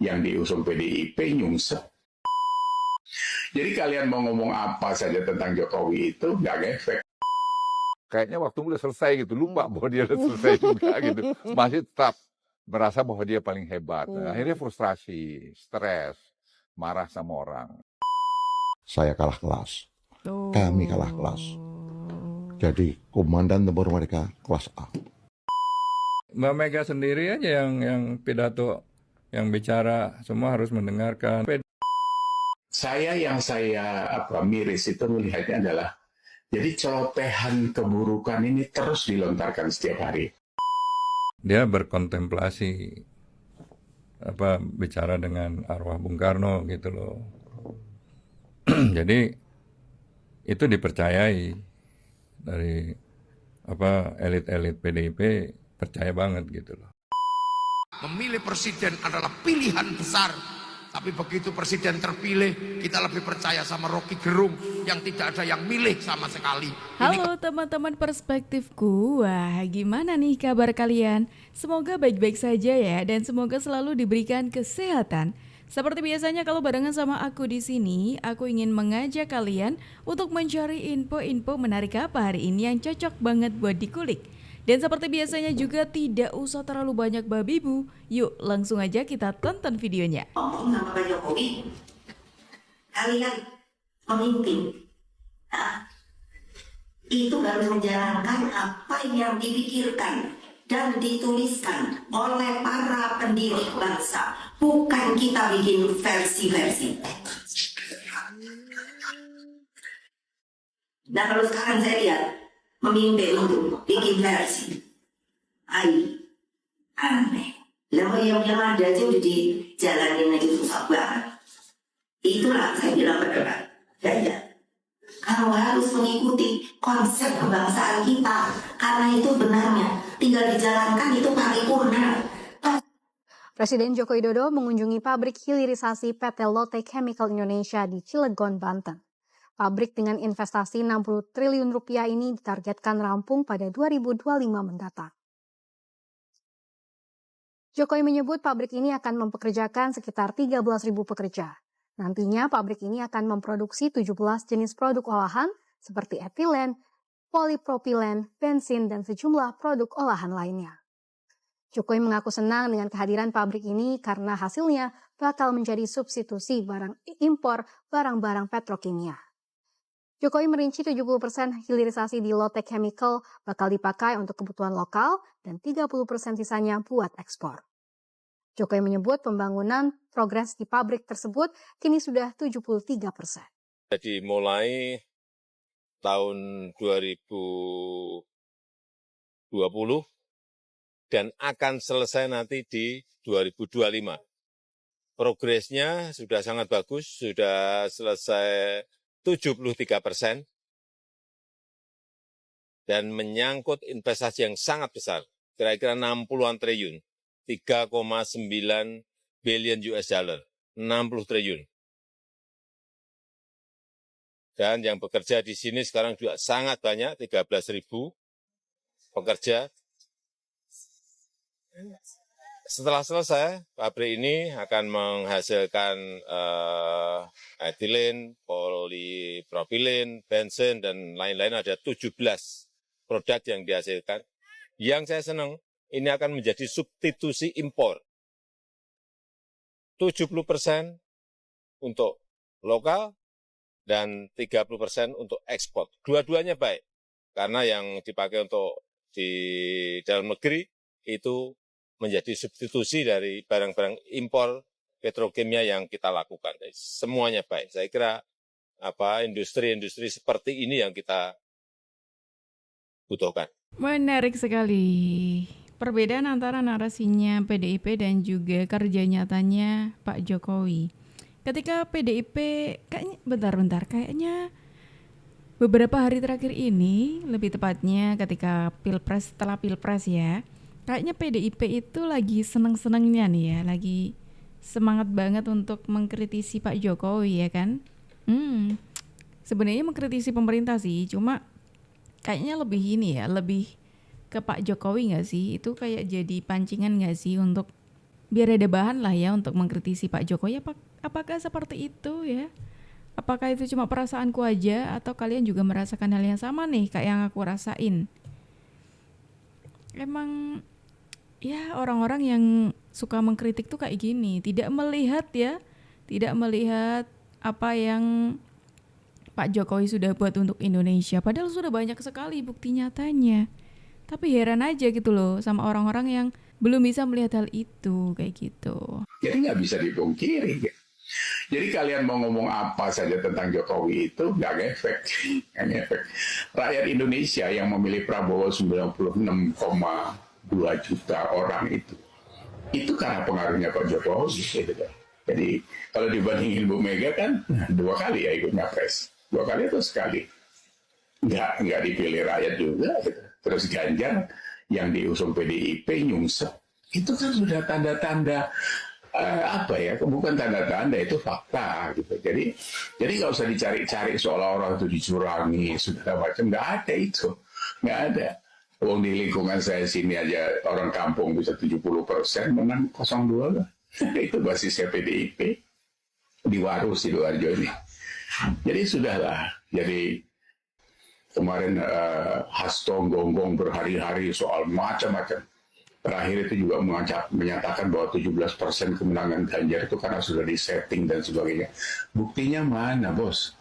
yang diusung PDIP nyungsep. Jadi kalian mau ngomong apa saja tentang Jokowi itu nggak ngefek. Kayaknya waktu udah selesai gitu, lupa bahwa dia udah selesai juga gitu. Masih tetap merasa bahwa dia paling hebat. Akhirnya frustrasi, stres, marah sama orang. Saya kalah kelas. Kami kalah kelas. Jadi komandan tempur mereka kelas A. Mbak Mega sendiri aja yang pidato, yang bicara, semua harus mendengarkan. Yang saya miris itu melihatnya adalah jadi celotehan keburukan ini terus dilontarkan setiap hari. Dia berkontemplasi, bicara dengan arwah Bung Karno gitu loh. Jadi itu dipercayai dari elit-elit PDIP, percaya banget gitu loh. Memilih presiden adalah pilihan besar. Tapi begitu presiden terpilih, kita lebih percaya sama Rocky Gerung yang tidak ada yang milih sama sekali. Halo teman-teman perspektifku, wah gimana nih kabar kalian? Semoga baik-baik saja ya dan semoga selalu diberikan kesehatan. Seperti biasanya kalau barengan sama aku di sini, aku ingin mengajak kalian untuk mencari info-info menarik apa hari ini yang cocok banget buat dikulik. Dan seperti biasanya juga tidak usah terlalu banyak babi bu. Yuk langsung aja kita tonton videonya. Ngomong sama Pak Jokowi, kalian pemimpin, itu harus menjalankan apa yang dipikirkan dan dituliskan oleh para pendiri bangsa. Bukan kita bikin versi-versi. Nah kalau sekarang saya lihat, memimpin untuk bikin versi. Aneh. Lah yang ada aja udah dijalanin aja susah banget. Itulah saya bilang pada Daya. Kalau harus mengikuti konsep kebangsaan kita, karena itu benarnya tinggal dijalankan itu paripurna. Presiden Joko Widodo mengunjungi pabrik hilirisasi PT Lotte Chemical Indonesia di Cilegon, Banten. Pabrik dengan investasi 60 triliun rupiah ini ditargetkan rampung pada 2025 mendatang. Jokowi menyebut pabrik ini akan mempekerjakan sekitar 13.000 pekerja. Nantinya pabrik ini akan memproduksi 17 jenis produk olahan seperti etilen, polipropilen, bensin, dan sejumlah produk olahan lainnya. Jokowi mengaku senang dengan kehadiran pabrik ini karena hasilnya bakal menjadi substitusi impor barang-barang petrokimia. Jokowi merinci 70% hilirisasi di Lotte Chemical bakal dipakai untuk kebutuhan lokal dan 30% sisanya buat ekspor. Jokowi menyebut pembangunan progres di pabrik tersebut kini sudah 73%. Jadi mulai tahun 2020 dan akan selesai nanti di 2025. Progresnya sudah sangat bagus, sudah selesai 73% dan menyangkut investasi yang sangat besar, kira-kira 60-an triliun, 3,9 billion US dollar, 60 triliun. Dan yang bekerja di sini sekarang juga sangat banyak, 13.000 pekerja. Setelah selesai, pabrik ini akan menghasilkan etilen, polipropilen, bensin, dan lain-lain. Ada 17 produk yang dihasilkan. Yang saya senang, ini akan menjadi substitusi impor. 70% untuk lokal dan 30% untuk ekspor. Dua-duanya baik, karena yang dipakai untuk di dalam negeri itu menjadi substitusi dari barang-barang impor petrokimia yang kita lakukan. Semuanya baik. Saya kira industri-industri seperti ini yang kita butuhkan. Menarik sekali. Perbedaan antara narasinya PDIP dan juga kerja nyatanya Pak Jokowi. Ketika PDIP, kayaknya beberapa hari terakhir ini, lebih tepatnya ketika setelah Pilpres ya, kayaknya PDIP itu lagi seneng-senengnya nih ya, lagi semangat banget untuk mengkritisi Pak Jokowi ya kan. Sebenarnya mengkritisi pemerintah sih, cuma kayaknya lebih ke Pak Jokowi gak sih? Itu kayak jadi pancingan gak sih untuk biar ada bahan lah ya untuk mengkritisi Pak Jokowi. Apakah seperti itu ya? Apakah itu cuma perasaanku aja atau kalian juga merasakan hal yang sama nih kayak yang aku rasain? Emang ya orang-orang yang suka mengkritik tuh kayak gini, tidak melihat apa yang Pak Jokowi sudah buat untuk Indonesia. Padahal sudah banyak sekali bukti nyatanya. Tapi heran aja gitu loh sama orang-orang yang belum bisa melihat hal itu kayak gitu. Jadi nggak bisa dipungkiri. Jadi kalian mau ngomong apa saja tentang Jokowi itu nggak ngefek. Rakyat Indonesia yang memilih Prabowo 96,2 juta orang itu karena pengaruhnya Pak Jokowi. Gitu. Jadi kalau dibandingin Bu Mega kan 2 kali ya ikut nyapres, 2 kali atau sekali nggak dipilih rakyat juga. Gitu. Terus Ganjar yang diusung PDIP nyungsep, itu kan sudah tanda-tanda bukan tanda-tanda, itu fakta gitu. Jadi nggak usah dicari-cari seolah orang itu dicurangi segala macam, nggak ada itu, nggak ada. Wong di lingkungan saya sini aja orang kampung bisa 70% menang 02 lah. Itu basisnya PDIP di Waru Sidoarjo ini. Jadi sudahlah. Jadi kemarin Hasto gonggong berhari-hari soal macam-macam. Terakhir itu juga menyatakan bahwa 17% kemenangan Ganjar itu karena sudah disetting dan sebagainya. Buktinya mana, Bos?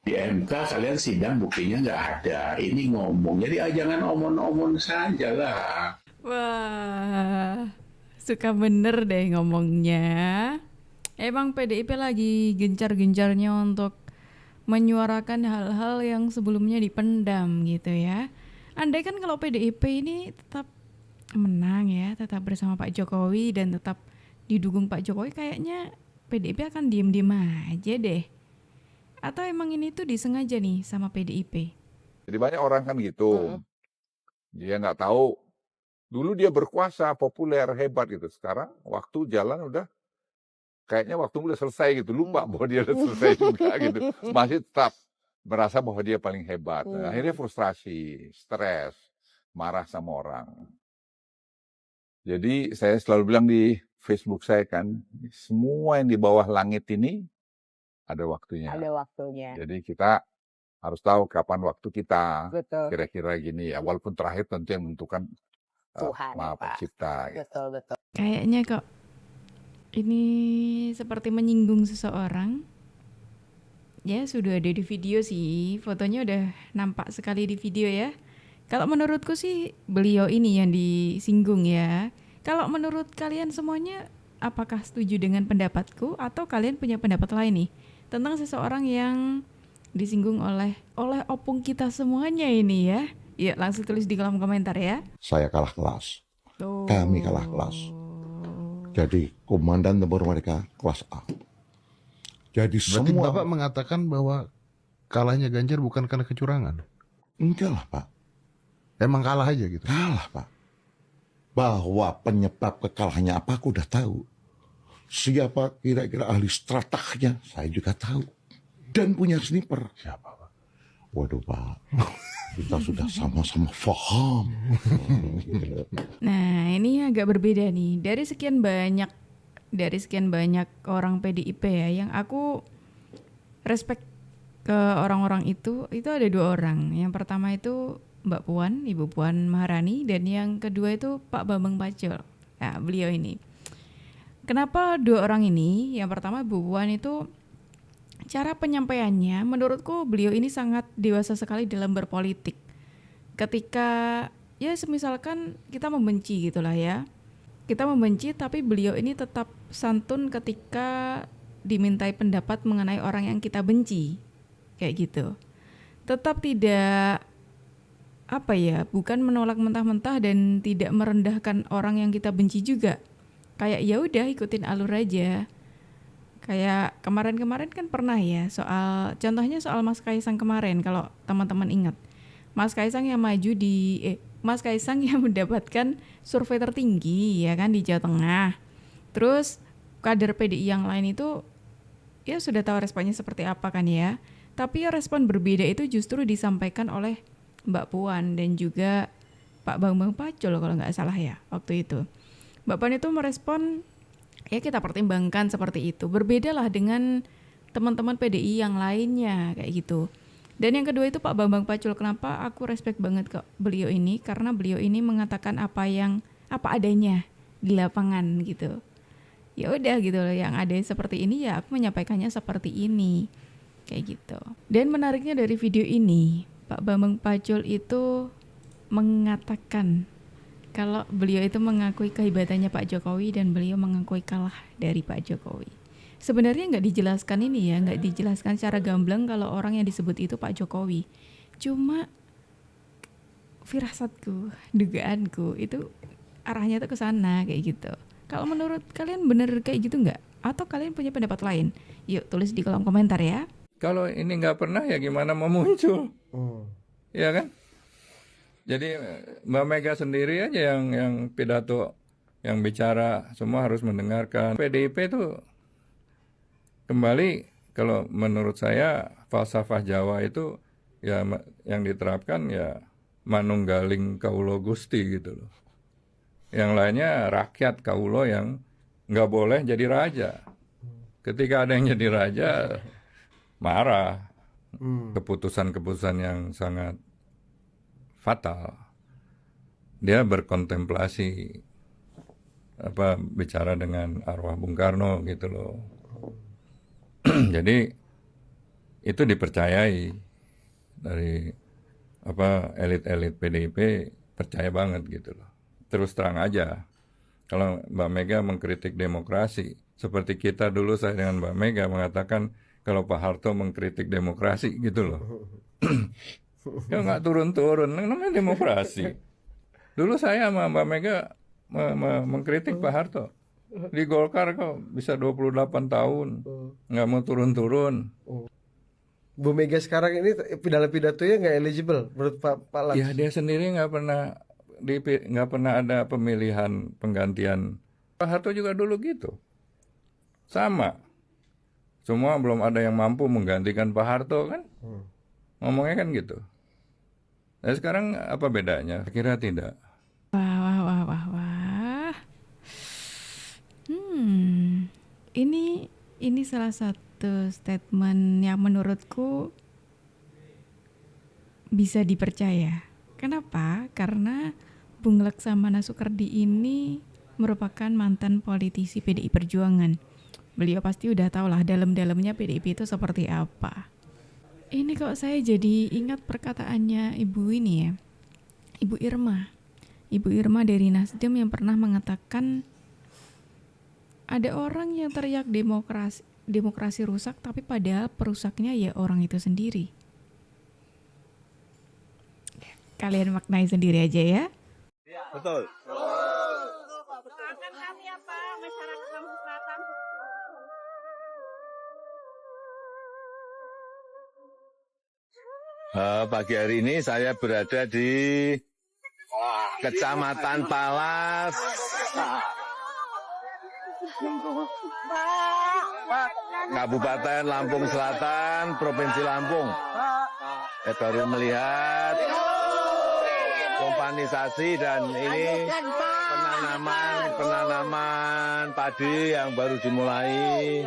Di MK kalian sidang buktinya nggak ada. Ini ngomong. Jadi jangan omong-omong saja lah. Wah, suka bener deh ngomongnya. Emang PDIP lagi gencar-gencarnya untuk menyuarakan hal-hal yang sebelumnya dipendam gitu ya. Andai kan kalau PDIP ini tetap menang ya, tetap bersama Pak Jokowi dan tetap didukung Pak Jokowi, kayaknya PDIP akan diem-diem aja deh. Atau emang ini tuh disengaja nih sama PDIP? Jadi banyak orang kan gitu. Dia nggak tahu. Dulu dia berkuasa, populer, hebat gitu. Sekarang waktu jalan udah kayaknya waktu udah selesai gitu. Lupa bahwa dia udah selesai juga gitu. Masih tetap merasa bahwa dia paling hebat. Akhirnya frustrasi, stres, marah sama orang. Jadi saya selalu bilang di Facebook saya kan, semua yang di bawah langit ini ada waktunya. Ada waktunya. Jadi kita harus tahu kapan waktu kita. Betul. Kira-kira gini ya. Walaupun terakhir tentu yang menentukan Tuhan, Maha Pak. Pencipta. Gitu. Betul. Kayaknya kok ini seperti menyinggung seseorang. Ya sudah ada di video sih. Fotonya udah nampak sekali di video ya. Kalau menurutku sih beliau ini yang disinggung ya. Kalau menurut kalian semuanya, apakah setuju dengan pendapatku atau kalian punya pendapat lain nih tentang seseorang yang disinggung oleh opung kita semuanya ini ya? Ya langsung tulis di kolom komentar ya. Saya kalah kelas. Kami kalah kelas. Jadi komandan tempur mereka kelas A. Jadi Berarti semua Bapak mengatakan bahwa kalahnya Ganjar bukan karena kecurangan? enggak lah, Pak. Emang kalah aja gitu? Kalah, Pak. Bahwa penyebab kekalahannya apa aku udah tahu. Siapa kira-kira ahli strategnya saya juga tahu. Dan punya sniper. Siapa, Pak? Waduh, Pak. Kita sudah sama-sama paham. Nah ini agak berbeda nih. Dari sekian banyak orang PDIP ya, yang aku respect ke orang-orang itu ada 2 orang. Yang pertama itu Mbak Puan, Ibu Puan Maharani, dan yang kedua itu Pak Bambang Pacul. Nah, beliau ini. Kenapa 2 orang ini? Yang pertama Bu Puan itu cara penyampaiannya menurutku beliau ini sangat dewasa sekali dalam berpolitik. Ketika ya semisalkan kita membenci gitulah ya. Kita membenci tapi beliau ini tetap santun ketika dimintai pendapat mengenai orang yang kita benci. Kayak gitu. Tetap tidak bukan menolak mentah-mentah dan tidak merendahkan orang yang kita benci juga. Kayak ya udah ikutin alur aja. Kayak kemarin-kemarin kan pernah ya contohnya soal Mas Kaisang kemarin kalau teman-teman ingat. Mas Kaisang yang Mas Kaisang yang mendapatkan survei tertinggi ya kan di Jawa Tengah. Terus kader PDI yang lain itu ya sudah tahu responnya seperti apa kan ya. Tapi respon berbeda itu justru disampaikan oleh Mbak Puan dan juga Pak Bambang Pacul kalau nggak salah ya waktu itu. Mbak Puan itu merespon Ya kita pertimbangkan seperti itu. Berbedalah dengan teman-teman PDI yang lainnya kayak gitu. Dan yang kedua itu Pak Bambang Pacul. Kenapa aku respect banget ke beliau ini? Karena beliau ini mengatakan apa adanya di lapangan gitu. Ya udah gitu loh, yang ada seperti ini ya aku menyampaikannya seperti ini. Kayak gitu. Dan menariknya dari video ini, Pak Bambang Pacul itu mengatakan kalau beliau itu mengakui kehebatannya Pak Jokowi dan beliau mengakui kalah dari Pak Jokowi. Sebenarnya nggak dijelaskan ini ya, nggak dijelaskan secara gamblang kalau orang yang disebut itu Pak Jokowi. Cuma firasatku, dugaanku itu arahnya tuh ke sana kayak gitu. Kalau menurut kalian bener kayak gitu nggak? Atau kalian punya pendapat lain? Yuk tulis di kolom komentar ya. Kalau ini nggak pernah ya gimana mau muncul? Ya kan? Jadi Mbak Mega sendiri aja yang pidato, yang bicara, semua harus mendengarkan. PDIP itu kembali, kalau menurut saya falsafah Jawa itu ya yang diterapkan ya manunggaling kaulo gusti gitu loh. Yang lainnya rakyat kaulo yang nggak boleh jadi raja. Ketika ada yang jadi raja, marah. Keputusan-keputusan yang sangat fatal. Dia berkontemplasi bicara dengan arwah Bung Karno gitu loh. Jadi itu dipercayai dari elit-elit PDIP, percaya banget gitu loh. Terus terang aja, kalau Mbak Mega mengkritik demokrasi, seperti kita dulu, saya dengan Mbak Mega mengatakan kalau Pak Harto mengkritik demokrasi gitu loh. Ya nggak turun-turun, namanya demokrasi. Dulu saya sama Mbak Mega mengkritik Pak Harto. Di Golkar kok bisa 28 tahun, nggak mau turun-turun. Bu Mega sekarang ini dalam pidatonya nggak eligible menurut Pak Lans? Ya dia sendiri nggak pernah ada pemilihan penggantian. Pak Harto juga dulu gitu, sama. Semua belum ada yang mampu menggantikan Pak Harto kan, ngomongnya kan gitu. Nah sekarang apa bedanya? Kira tidak. Wah. Ini salah satu statement yang menurutku bisa dipercaya. Kenapa? Karena Bung Laksamana Soekardi ini merupakan mantan politisi PDI Perjuangan. Beliau pasti udah tahu lah dalam-dalamnya PDIP itu seperti apa. Ini kok saya jadi ingat perkataannya ibu ini ya, Ibu Irma dari Nasdem yang pernah mengatakan ada orang yang teriak demokrasi rusak, tapi padahal perusaknya ya orang itu sendiri. Kalian maknai sendiri aja ya. Betul. Doakan kami apa masyarakat Lampung Selatan. Pagi hari ini saya berada di Kecamatan Palas, Kabupaten Lampung Selatan, Provinsi Lampung. Saya baru melihat kompanisasi dan ini penanaman padi yang baru dimulai.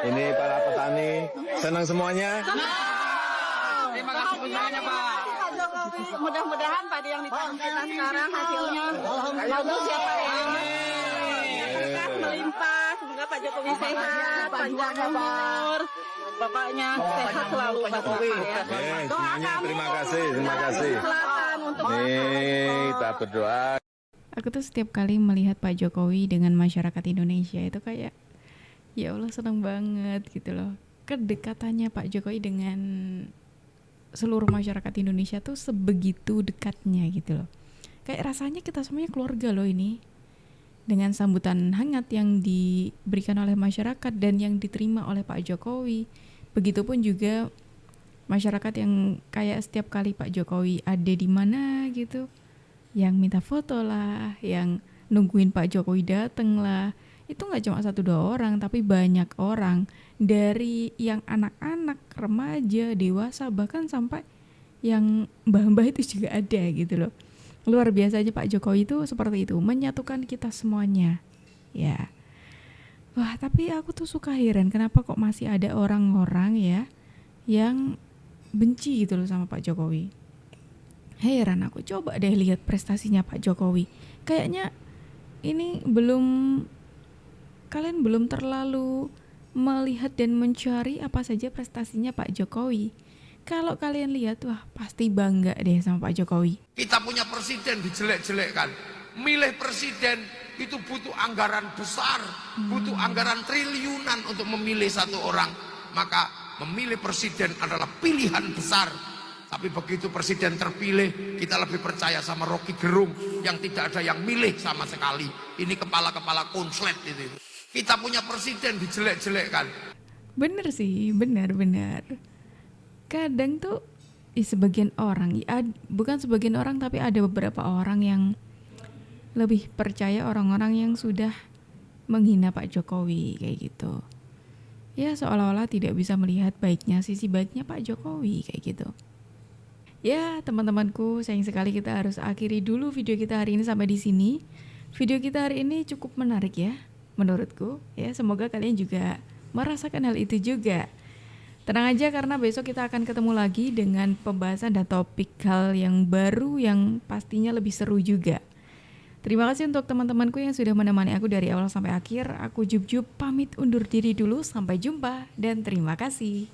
Ini para petani senang semuanya. Terima kasih semuanya Pak. Mudah-mudahan padi yang ditanam kita sekarang hasilnya bagus ya Pak ya. Melimpah, semoga Pak Jokowi sehat, panjang umur. Bapaknya sehat selalu Pak Jokowi ya. Semuanya terima kasih. Selatan untuk Kita berdoa. Aku tuh setiap kali melihat Pak Jokowi dengan masyarakat Indonesia itu kayak ya Allah senang banget gitu loh. Kedekatannya Pak Jokowi dengan seluruh masyarakat Indonesia tuh sebegitu dekatnya gitu loh. Kayak rasanya kita semuanya keluarga loh ini. Dengan sambutan hangat yang diberikan oleh masyarakat dan yang diterima oleh Pak Jokowi. Begitupun juga masyarakat yang kayak setiap kali Pak Jokowi ada di mana gitu, yang minta foto lah, yang nungguin Pak Jokowi dateng lah. Itu nggak cuma 1-2 orang, tapi banyak orang, dari yang anak-anak, remaja, dewasa, bahkan sampai yang mbah-mbah itu juga ada gitu loh. Luar biasa aja Pak Jokowi itu seperti itu, menyatukan kita semuanya. Ya. Wah, tapi aku tuh suka heran kenapa kok masih ada orang-orang ya yang benci gitu loh sama Pak Jokowi. Heran aku, coba deh lihat prestasinya Pak Jokowi. Kayaknya ini kalian belum terlalu melihat dan mencari apa saja prestasinya Pak Jokowi. Kalau kalian lihat, wah pasti bangga deh sama Pak Jokowi. Kita punya presiden dijelek-jelekkan. Milih presiden itu butuh anggaran besar, butuh anggaran triliunan untuk memilih satu orang. Maka memilih presiden adalah pilihan besar. Tapi begitu presiden terpilih, kita lebih percaya sama Rocky Gerung yang tidak ada yang milih sama sekali. Ini kepala-kepala konslet itu. Kita punya presiden dijelek-jelekkan. Bener sih, benar. Kadang tuh sebagian orang, bukan sebagian orang tapi ada beberapa orang yang lebih percaya orang-orang yang sudah menghina Pak Jokowi kayak gitu. Ya seolah-olah tidak bisa melihat sisi baiknya Pak Jokowi kayak gitu. Ya teman-temanku, sayang sekali kita harus akhiri dulu video kita hari ini sampai di sini. Video kita hari ini cukup menarik ya, menurutku. Ya semoga kalian juga merasakan hal itu juga. Tenang aja karena besok kita akan ketemu lagi dengan pembahasan dan topik hal yang baru yang pastinya lebih seru juga. Terima kasih untuk teman-temanku yang sudah menemani aku dari awal sampai akhir. Aku Jub pamit undur diri dulu, sampai jumpa dan terima kasih.